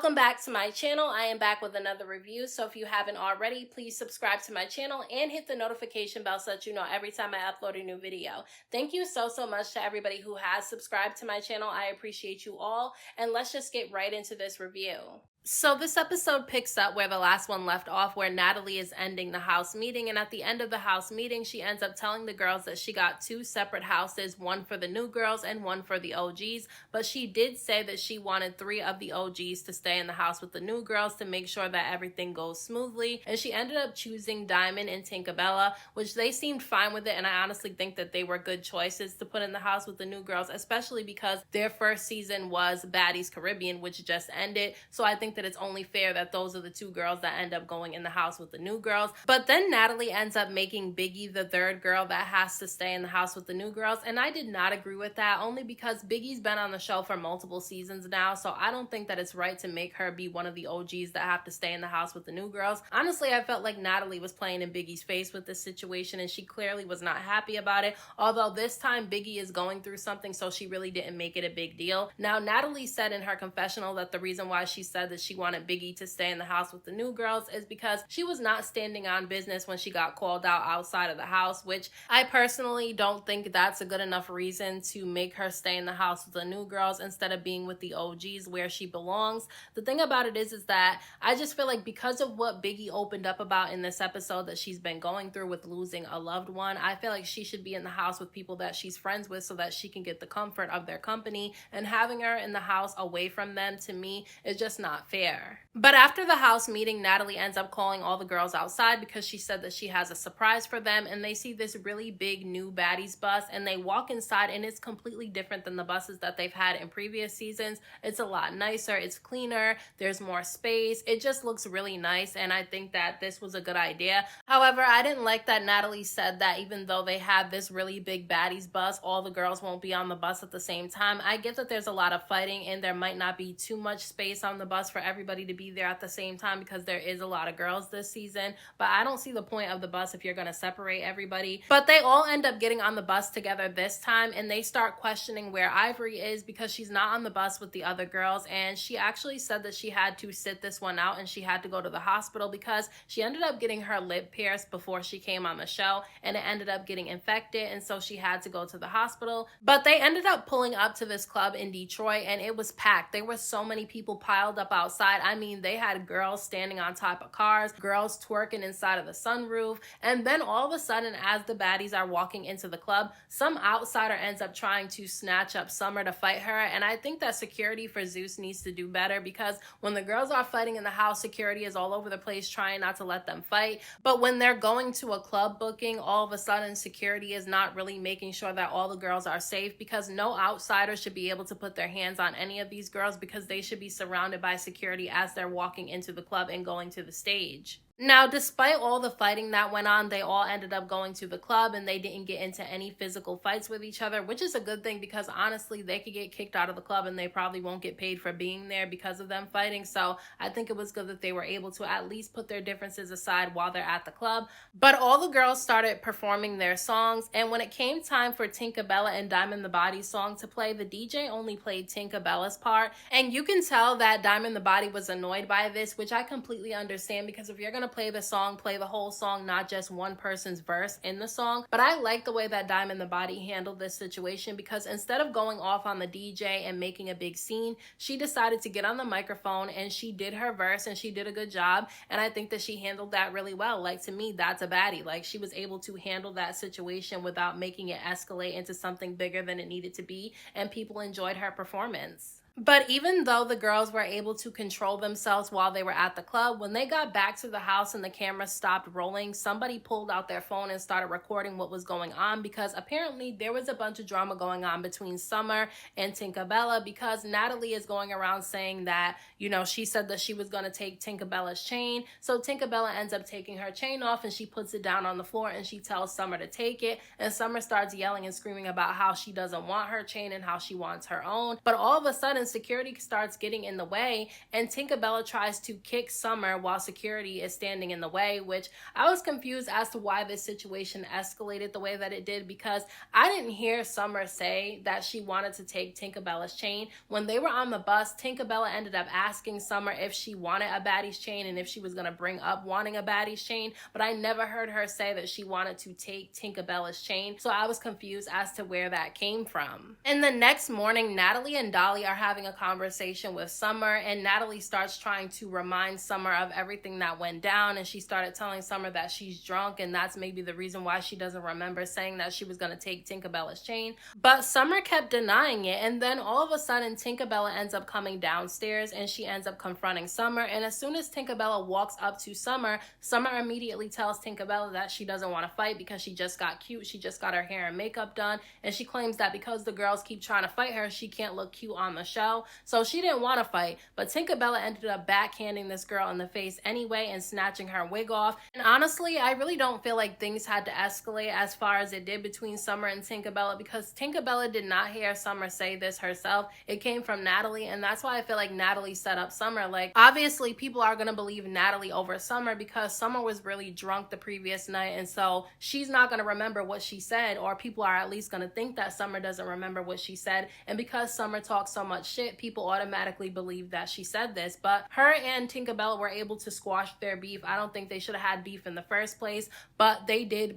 Welcome back to my channel. I am back with another review, so if you haven't already, please subscribe to my channel and hit the notification bell so that you know every time I upload a new video. Thank you so much to everybody who has subscribed to my channel. I appreciate you all, and let's just get right into this review. So this episode picks up where the last one left off, where Natalie is ending the house meeting, and at the end of the house meeting, she ends up telling the girls that she got 2 separate houses, one for the new girls and one for the OGs, but she did say that she wanted 3 of the OGs to stay in the house with the new girls to make sure that everything goes smoothly, and she ended up choosing Diamond and Tinkaabellaaa, which they seemed fine with it, and I honestly think that they were good choices to put in the house with the new girls, especially because their first season was Baddies Caribbean, which just ended, so I think that it's only fair that those are the 2 girls that end up going in the house with the new girls. But then Natalie ends up making Biggie the 3rd girl that has to stay in the house with the new girls, and I did not agree with that, only because Biggie's been on the show for multiple seasons now, so I don't think that it's right to make her be one of the OGs that have to stay in the house with the new girls. Honestly, I felt like Natalie was playing in Biggie's face with this situation, and she clearly was not happy about it, although this time Biggie is going through something, so she really didn't make it a big deal. Now, Natalie said in her confessional that the reason why she said that she wanted Biggie to stay in the house with the new girls is because she was not standing on business when she got called out outside of the house, which I personally don't think that's a good enough reason to make her stay in the house with the new girls instead of being with the OGs where she belongs. The thing about it is that I just feel like because of what Biggie opened up about in this episode that she's been going through with losing a loved one, I feel like she should be in the house with people that she's friends with so that she can get the comfort of their company, and having her in the house away from them, to me, is just not fair. But after the house meeting, Natalie ends up calling all the girls outside because she said that she has a surprise for them, and they see this really big new Baddies bus, and they walk inside, and it's completely different than the buses that they've had in previous seasons. It's a lot nicer, it's cleaner, there's more space, it just looks really nice, and I think that this was a good idea. However, I didn't like that Natalie said that even though they have this really big Baddies bus, all the girls won't be on the bus at the same time. I get that there's a lot of fighting and there might not be too much space on the bus for everybody to be there at the same time because there is a lot of girls this season, but I don't see the point of the bus if you're going to separate everybody. But they all end up getting on the bus together this time, and they start questioning where Ivory is because she's not on the bus with the other girls, and she actually said that she had to sit this one out and she had to go to the hospital because she ended up getting her lip pierced before she came on the show, and it ended up getting infected, and so she had to go to the hospital. But they ended up pulling up to this club in Detroit, and it was packed. There were so many people piled up outside. I mean, they had girls standing on top of cars, girls twerking inside of the sunroof, and then all of a sudden, as the baddies are walking into the club, some outsider ends up trying to snatch up Summer to fight her, and I think that security for Zeus needs to do better because when the girls are fighting in the house, security is all over the place trying not to let them fight, but when they're going to a club booking, all of a sudden security is not really making sure that all the girls are safe, because no outsider should be able to put their hands on any of these girls because they should be surrounded by security as they're walking into the club and going to the stage. Now, despite all the fighting that went on, they all ended up going to the club and they didn't get into any physical fights with each other, which is a good thing because honestly, they could get kicked out of the club and they probably won't get paid for being there because of them fighting. So I think it was good that they were able to at least put their differences aside while they're at the club. But all the girls started performing their songs, and when it came time for Tinkaabellaaa and Diamond the Body's song to play, the DJ only played Tinkaabella's part, and you can tell that Diamond the Body was annoyed by this, which I completely understand because if you're gonna play the song, play the whole song, not just one person's verse in the song. But I like the way that Diamond the Body handled this situation because instead of going off on the DJ and making a big scene, she decided to get on the microphone and she did her verse and she did a good job, and I think that she handled that really well. Like, to me, that's a baddie. Like, she was able to handle that situation without making it escalate into something bigger than it needed to be, and people enjoyed her performance. But even though the girls were able to control themselves while they were at the club, when they got back to the house and the camera stopped rolling, somebody pulled out their phone and started recording what was going on because apparently there was a bunch of drama going on between Summer and Tinkaabellaaa because Natalie is going around saying that, you know, she said that she was going to take Tinkaabella's chain. So Tinkaabellaaa ends up taking her chain off and she puts it down on the floor and she tells Summer to take it. And Summer starts yelling and screaming about how she doesn't want her chain and how she wants her own. But all of a sudden, security starts getting in the way, and Tinkaabellaaa tries to kick Summer while security is standing in the way, which I was confused as to why this situation escalated the way that it did, because I didn't hear Summer say that she wanted to take Tinkaabella's chain. When they were on the bus, Tinkaabellaaa ended up asking Summer if she wanted a Baddies chain and if she was going to bring up wanting a Baddies chain, but I never heard her say that she wanted to take Tinkaabella's chain, so I was confused as to where that came from. And the next morning, Natalie and Dolly are having a conversation with Summer, and Natalie starts trying to remind Summer of everything that went down, and she started telling Summer that she's drunk, and that's maybe the reason why she doesn't remember saying that she was going to take Tinkaabella's chain. But Summer kept denying it, and then all of a sudden Tinkaabellaaa ends up coming downstairs, and she ends up confronting Summer, and as soon as Tinkaabellaaa walks up to Summer, Summer immediately tells Tinkaabellaaa that she doesn't want to fight because she just got cute, she just got her hair and makeup done, and she claims that because the girls keep trying to fight her, she can't look cute on the show, so she didn't want to fight. But Tinkaabellaaa ended up backhanding this girl in the face anyway and snatching her wig off. And honestly, I really don't feel like things had to escalate as far as it did between Summer and Tinkaabellaaa, because Tinkaabellaaa did not hear Summer say this herself. It came from Natalie, and that's why I feel like Natalie set up Summer. Like, obviously people are gonna believe Natalie over Summer because Summer was really drunk the previous night, and so she's not gonna remember what she said, or people are at least gonna think that Summer doesn't remember what she said. And because Summer talks so much shit, people automatically believe that she said this. But her and Tinkaabellaaa were able to squash their beef. I don't think they should have had beef in the first place, but they did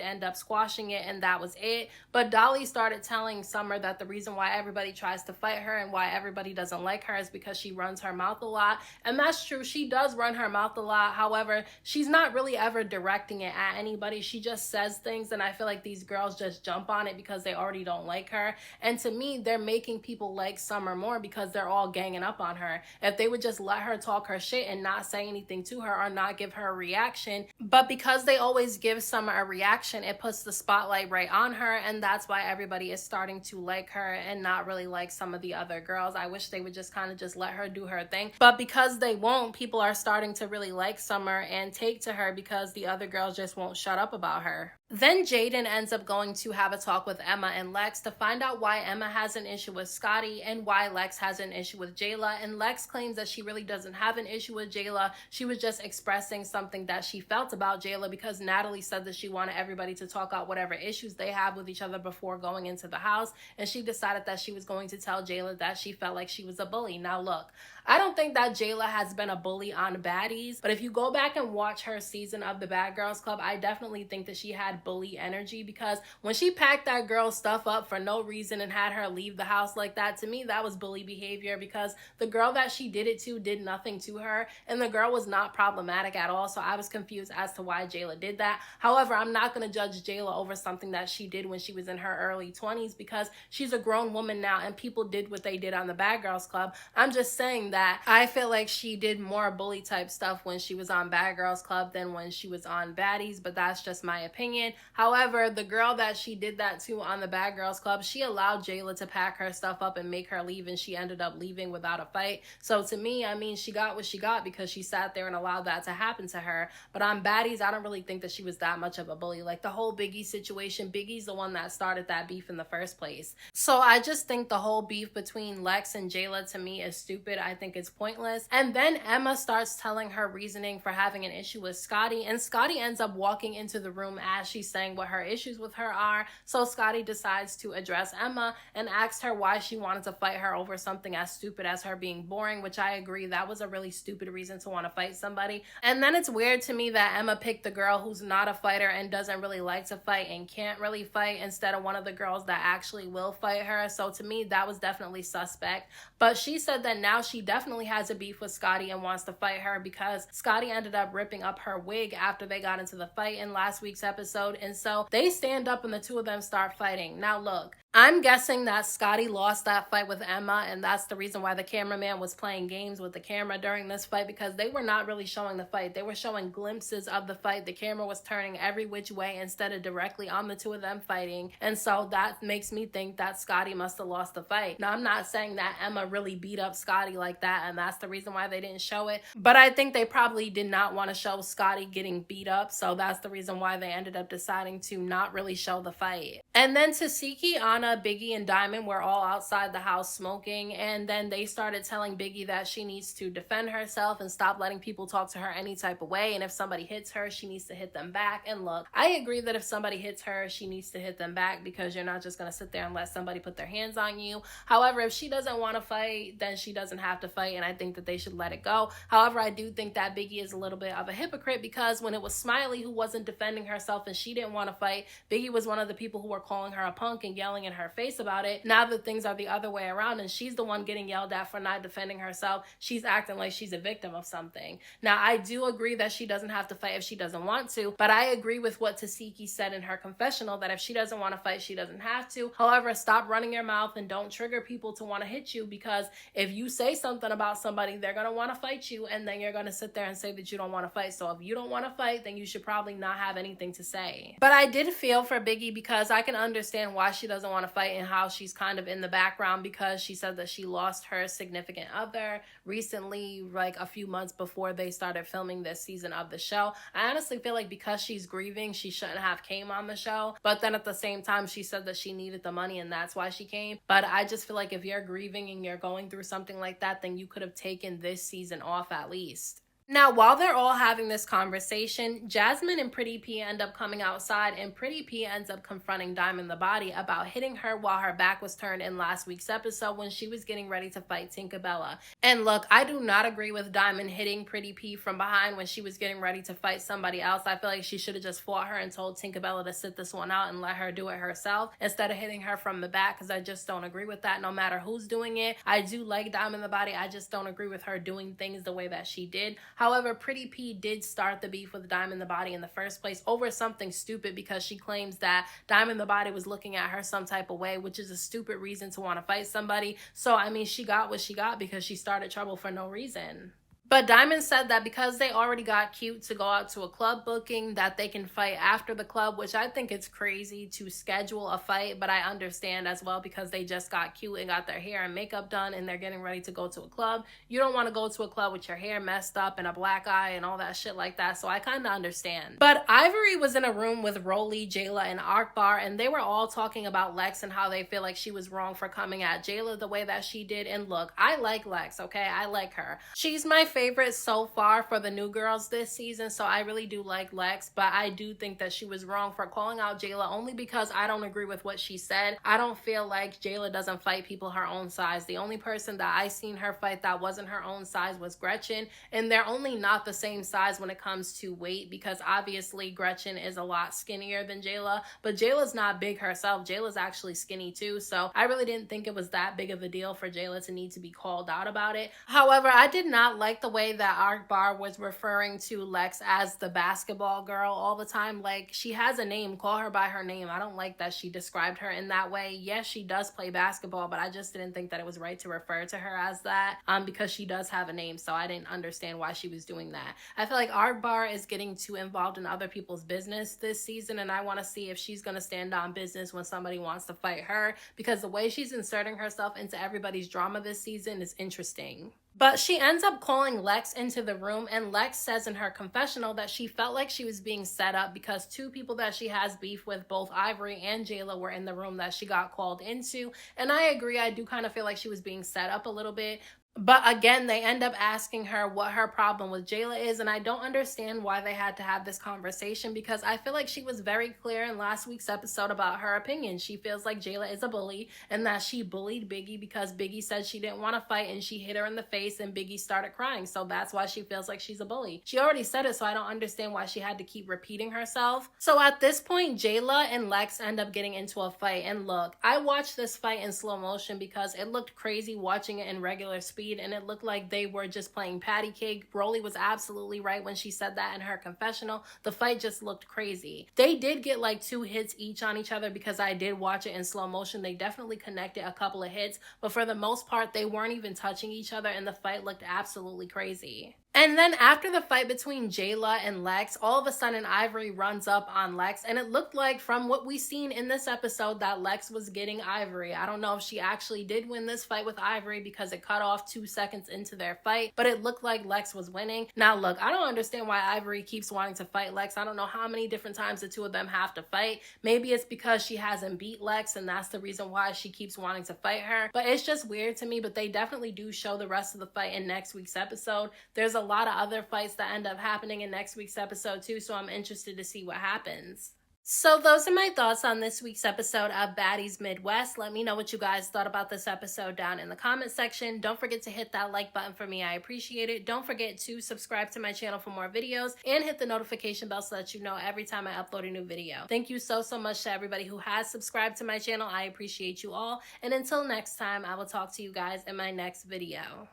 end up squashing it, and that was it. But Dolly started telling Summer that the reason why everybody tries to fight her and why everybody doesn't like her is because she runs her mouth a lot. And that's true, she does run her mouth a lot. However, she's not really ever directing it at anybody. She just says things, and I feel like these girls just jump on it because they already don't like her. And to me, they're making people like Summer more because they're all ganging up on her. If they would just let her talk her shit and not say anything to her or not give her a reaction, but because they always give Summer a reaction, it puts the spotlight right on her, and that's why everybody is starting to like her and not really like some of the other girls. I wish they would just kind of just let her do her thing, but because they won't, people are starting to really like Summer and take to her because the other girls just won't shut up about her. Then Jaden ends up going to have a talk with Emma and Lex to find out why Emma has an issue with Scotty and why Lex has an issue with Jayla. And Lex claims that she really doesn't have an issue with Jayla. She was just expressing something that she felt about Jayla because Natalie said that she wanted everybody to talk out whatever issues they have with each other before going into the house. And she decided that she was going to tell Jayla that she felt like she was a bully. Now look, I don't think that Jayla has been a bully on Baddies, but if you go back and watch her season of the Bad Girls Club, I definitely think that she had bully energy, because when she packed that girl's stuff up for no reason and had her leave the house like that, to me that was bully behavior, because the girl that she did it to did nothing to her and the girl was not problematic at all. So I was confused as to why Jayla did that. However, I'm not going to judge Jayla over something that she did when she was in her early 20s, because she's a grown woman now and people did what they did on the Bad Girls Club. I'm just saying that I feel like she did more bully type stuff when she was on Bad Girls Club than when she was on Baddies, but that's just my opinion. However, the girl that she did that to on the Bad Girls Club, she allowed Jayla to pack her stuff up and make her leave, and she ended up leaving without a fight. So to me, I mean, she got what she got because she sat there and allowed that to happen to her. But on Baddies, I don't really think that she was that much of a bully. Like the whole Biggie situation, Biggie's the one that started that beef in the first place. So I just think the whole beef between Lex and Jayla to me is stupid. I think it's pointless. And then Emma starts telling her reasoning for having an issue with Scotty, and Scotty ends up walking into the room as she's saying what her issues with her are. So Scotty decides to address Emma and asks her why she wanted to fight her over something as stupid as her being boring, which I agree, that was a really stupid reason to want to fight somebody. And then it's weird to me that Emma picked the girl who's not a fighter and doesn't really like to fight and can't really fight instead of one of the girls that actually will fight her. So to me, that was definitely suspect. But she said that now she definitely has a beef with Scotty and wants to fight her because Scotty ended up ripping up her wig after they got into the fight in last week's episode. And so they stand up and the two of them start fighting. Now look, I'm guessing that Scotty lost that fight with Emma, and that's the reason why the cameraman was playing games with the camera during this fight, because they were not really showing the fight. They were showing glimpses of the fight. The camera was turning every which way instead of directly on the two of them fighting. And so that makes me think that Scotty must have lost the fight. Now, I'm not saying that Emma really beat up Scotty like that, and that's the reason why they didn't show it. But I think they probably did not want to show Scotty getting beat up, so that's the reason why they ended up deciding to not really show the fight. And then Tasiki, honestly, Rihanna, Biggie, and Diamond were all outside the house smoking, and then they started telling Biggie that she needs to defend herself and stop letting people talk to her any type of way, and if somebody hits her, she needs to hit them back. And look, I agree that if somebody hits her, she needs to hit them back, because you're not just going to sit there and let somebody put their hands on you. However, if she doesn't want to fight, then she doesn't have to fight, and I think that they should let it go. However, I do think that Biggie is a little bit of a hypocrite, because when it was Smiley who wasn't defending herself and she didn't want to fight, Biggie was one of the people who were calling her a punk and yelling in her face about it. Now that things are the other way around and she's the one getting yelled at for not defending herself, she's acting like she's a victim of something. Now, I do agree that she doesn't have to fight if she doesn't want to, but I agree with what Tasiki said in her confessional, that if she doesn't want to fight, she doesn't have to. However, stop running your mouth and don't trigger people to want to hit you, because if you say something about somebody, they're going to want to fight you, and then you're going to sit there and say that you don't want to fight. So if you don't want to fight, then you should probably not have anything to say. But I did feel for Biggie, because I can understand why she doesn't want to fight and how she's kind of in the background, because she said that she lost her significant other recently, like a few months before they started filming this season of the show. I honestly feel like because she's grieving, she shouldn't have came on the show, but then at the same time, she said that she needed the money and that's why she came. But I just feel like if you're grieving and you're going through something like that, then you could have taken this season off at least. Now, while they're all having this conversation, Jasmine and Pretty P end up coming outside, and Pretty P ends up confronting Diamond the Body about hitting her while her back was turned in last week's episode when she was getting ready to fight Tinkaabellaaa. And look, I do not agree with Diamond hitting Pretty P from behind when she was getting ready to fight somebody else. I feel like she should have just fought her and told Tinkaabellaaa to sit this one out and let her do it herself instead of hitting her from the back, because I just don't agree with that no matter who's doing it. I do like Diamond the Body. I just don't agree with her doing things the way that she did. However, Pretty P did start the beef with Diamond the Body in the first place over something stupid, because she claims that Diamond the Body was looking at her some type of way, which is a stupid reason to want to fight somebody. So, I mean, she got what she got because she started trouble for no reason. But Diamond said that because they already got cute to go out to a club booking, that they can fight after the club, which I think it's crazy to schedule a fight, but I understand as well, because they just got cute and got their hair and makeup done and they're getting ready to go to a club. You don't want to go to a club with your hair messed up and a black eye and all that shit like that, so I kind of understand. But Ivory was in a room with Rolly, Jayla, and Akbar, and they were all talking about Lex and how they feel like she was wrong for coming at Jayla the way that she did. And look, I like Lex, okay? I like her. She's my favorite so far for the new girls this season, so I really do like Lex, but I do think that she was wrong for calling out Jayla, only because I don't agree with what she said. I don't feel like Jayla doesn't fight people her own size. The only person that I seen her fight that wasn't her own size was Gretchen, and they're only not the same size when it comes to weight, because obviously Gretchen is a lot skinnier than Jayla, but Jayla's not big herself. Jayla's actually skinny too, so I really didn't think it was that big of a deal for Jayla to need to be called out about it. However, I did not like the way that Akbar was referring to Lex as the basketball girl all the time. Like, she has a name, call her by her name. I don't like that she described her in that way. Yes, she does play basketball, but I just didn't think that it was right to refer to her as that, because she does have a name, so I didn't understand why she was doing that. I feel like Akbar is getting too involved in other people's business this season, and I want to see if she's going to stand on business when somebody wants to fight her, because the way she's inserting herself into everybody's drama this season is interesting. But she ends up calling Lex into the room, and Lex says in her confessional that she felt like she was being set up because two people that she has beef with, both Ivory and Jayla, were in the room that she got called into. And I agree, I do kind of feel like she was being set up a little bit. But again, they end up asking her what her problem with Jayla is, and I don't understand why they had to have this conversation, because I feel like she was very clear in last week's episode about her opinion. She feels like Jayla is a bully and that she bullied Biggie because Biggie said she didn't want to fight and she hit her in the face and Biggie started crying. So that's why she feels like she's a bully. She already said it, so I don't understand why she had to keep repeating herself. So at this point, Jayla and Lex end up getting into a fight. And look, I watched this fight in slow motion because it looked crazy watching it in regular speed, and it looked like they were just playing patty cake. Broly was absolutely right when she said that in her confessional. The fight just looked crazy. They did get like 2 hits each on each other, because I did watch it in slow motion. They definitely connected a couple of hits, but for the most part, they weren't even touching each other, and the fight looked absolutely crazy. And then after the fight between Jayla and Lex, all of a sudden Ivory runs up on Lex, and it looked like from what we seen in this episode that Lex was getting Ivory. I don't know if she actually did win this fight with Ivory because it cut off 2 seconds into their fight, but it looked like Lex was winning. Now look, I don't understand why Ivory keeps wanting to fight Lex. I don't know how many different times the two of them have to fight. Maybe it's because she hasn't beat Lex and that's the reason why she keeps wanting to fight her, but it's just weird to me. But they definitely do show the rest of the fight in next week's episode. There's a lot of other fights that end up happening in next week's episode too, so I'm interested to see what happens. So those are my thoughts on this week's episode of Baddies Midwest. Let me know what you guys thought about this episode down in the comment section. Don't forget to hit that like button for me. I appreciate it. Don't forget to subscribe to my channel for more videos and hit the notification bell so that you know every time I upload a new video. Thank you so much to everybody who has subscribed to my channel. I appreciate you all. And until next time, I will talk to you guys in my next video.